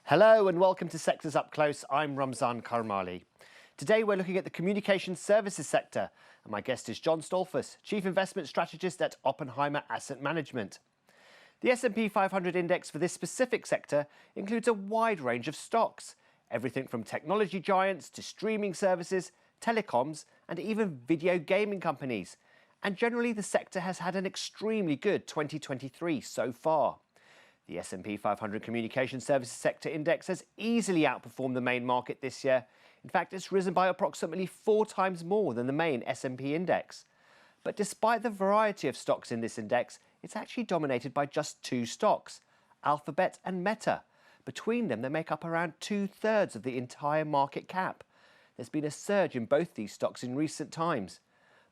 Hello and welcome to Sectors Up Close. I'm Ramzan Karmali. Today we're looking at the communication services sector, and my guest is John Stolfus, Chief Investment Strategist at Oppenheimer Asset Management. The S&P 500 index for this specific sector includes a wide range of stocks, everything from technology giants to streaming services, telecoms, and even video gaming companies. And generally the sector has had an extremely good 2023 so far. The S&P 500 Communication Services Sector Index has easily outperformed the main market this year. In fact, it's risen by approximately 4 times more than the main S&P index. But despite the variety of stocks in this index, it's actually dominated by just 2 stocks, Alphabet and Meta. Between them, they make up around 2/3 of the entire market cap. There's been a surge in both these stocks in recent times.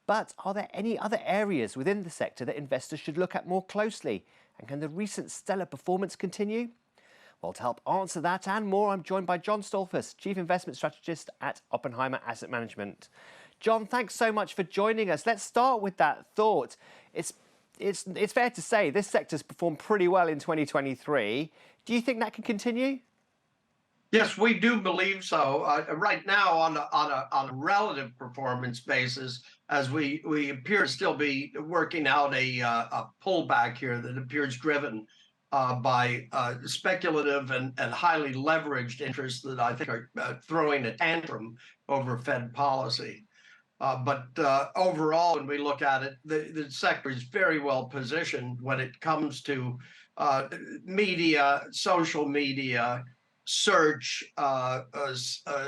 But are there any other areas within the sector that investors should look at more closely? And can the recent stellar performance continue? Well, to help answer that and more, I'm joined by John Stolfus, Chief Investment Strategist at Oppenheimer Asset Management. John, thanks so much for joining us. Let's start with that thought. It's fair to say this sector's performed pretty well in 2023. Do you think that can continue? Yes, we do believe so. Right now, on a relative performance basis, as we appear to still be working out a pullback here that appears driven by speculative and highly leveraged interests that I think are throwing a tantrum over Fed policy. But overall, when we look at it, the sector is very well positioned when it comes to media, social media, search,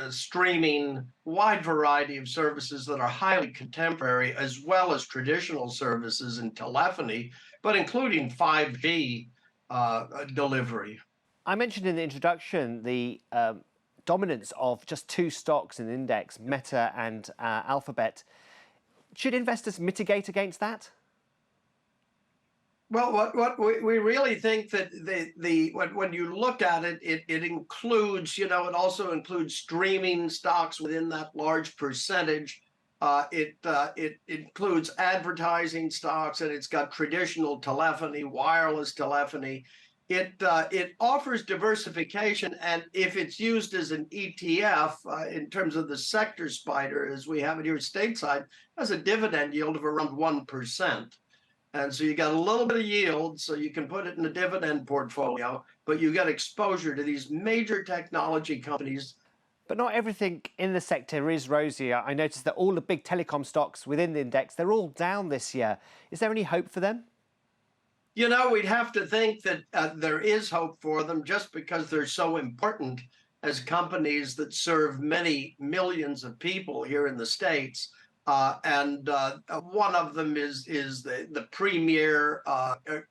streaming, wide variety of services that are highly contemporary, as well as traditional services in telephony, but including 5G delivery. I mentioned in the introduction the dominance of just 2 stocks in the index, Meta and Alphabet. Should investors mitigate against that? Well, what we really think that when you look at it, it includes, it also includes streaming stocks within that large percentage. It includes advertising stocks, and it's got traditional telephony, wireless telephony. It offers diversification, and if it's used as an ETF in terms of the sector spider, as we have it here stateside, has a dividend yield of around 1%. And so you got a little bit of yield, so you can put it in a dividend portfolio, but you got exposure to these major technology companies. But not everything in the sector is rosy. I noticed that all the big telecom stocks within the index, they're all down this year. Is there any hope for them? We'd have to think that there is hope for them just because they're so important as companies that serve many millions of people here in the States. And one of them is the premier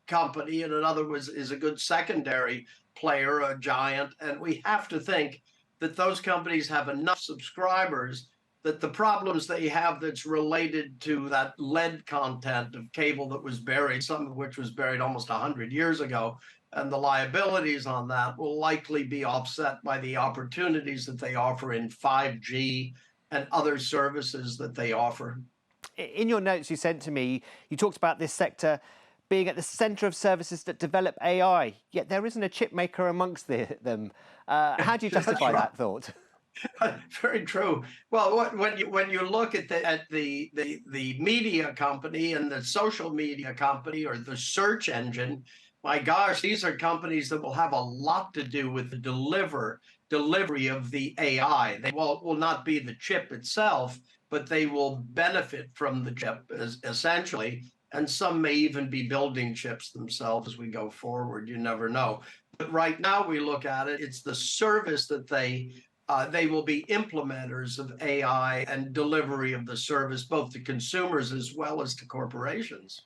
company, and another is a good secondary player, a giant. And we have to think that those companies have enough subscribers that the problems they have that's related to that lead content of cable that was buried, some of which was buried almost 100 years ago, and the liabilities on that will likely be offset by the opportunities that they offer in 5G and other services that they offer. In your notes you sent to me, you talked about this sector being at the centre of services that develop AI, yet there isn't a chip maker amongst them. How do you justify that thought? Very true. Well, when you look at the media company and the social media company or the search engine, my gosh, these are companies that will have a lot to do with the delivery of the AI. They will not be the chip itself, but they will benefit from the chip essentially. And some may even be building chips themselves as we go forward. You never know. But right now we look at it, it's the service that they will be implementers of AI and delivery of the service, both to consumers as well as to corporations.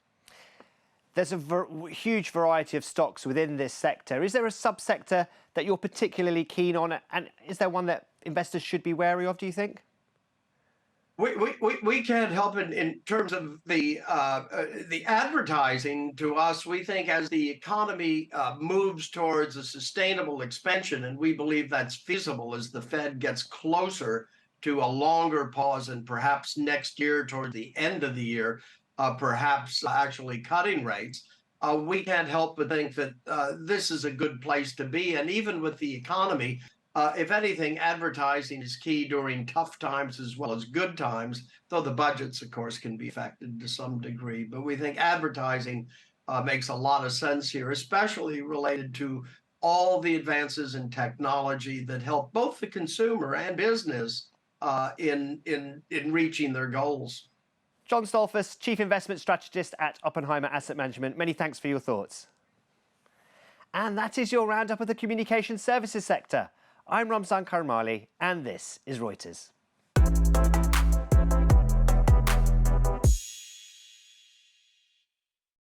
There's a huge variety of stocks within this sector. Is there a subsector that you're particularly keen on? And is there one that investors should be wary of, do you think? We can't help it in terms of the advertising. To us, we think as the economy moves towards a sustainable expansion, and we believe that's feasible as the Fed gets closer to a longer pause and perhaps next year toward the end of the year, perhaps actually cutting rates, we can't help but think that this is a good place to be. And even with the economy, if anything, advertising is key during tough times as well as good times, though the budgets, of course, can be affected to some degree. But we think advertising makes a lot of sense here, especially related to all the advances in technology that help both the consumer and business in reaching their goals. John Stolfus, Chief Investment Strategist at Oppenheimer Asset Management. Many thanks for your thoughts. And that is your roundup of the communication services sector. I'm Ramzan Karmali, and this is Reuters.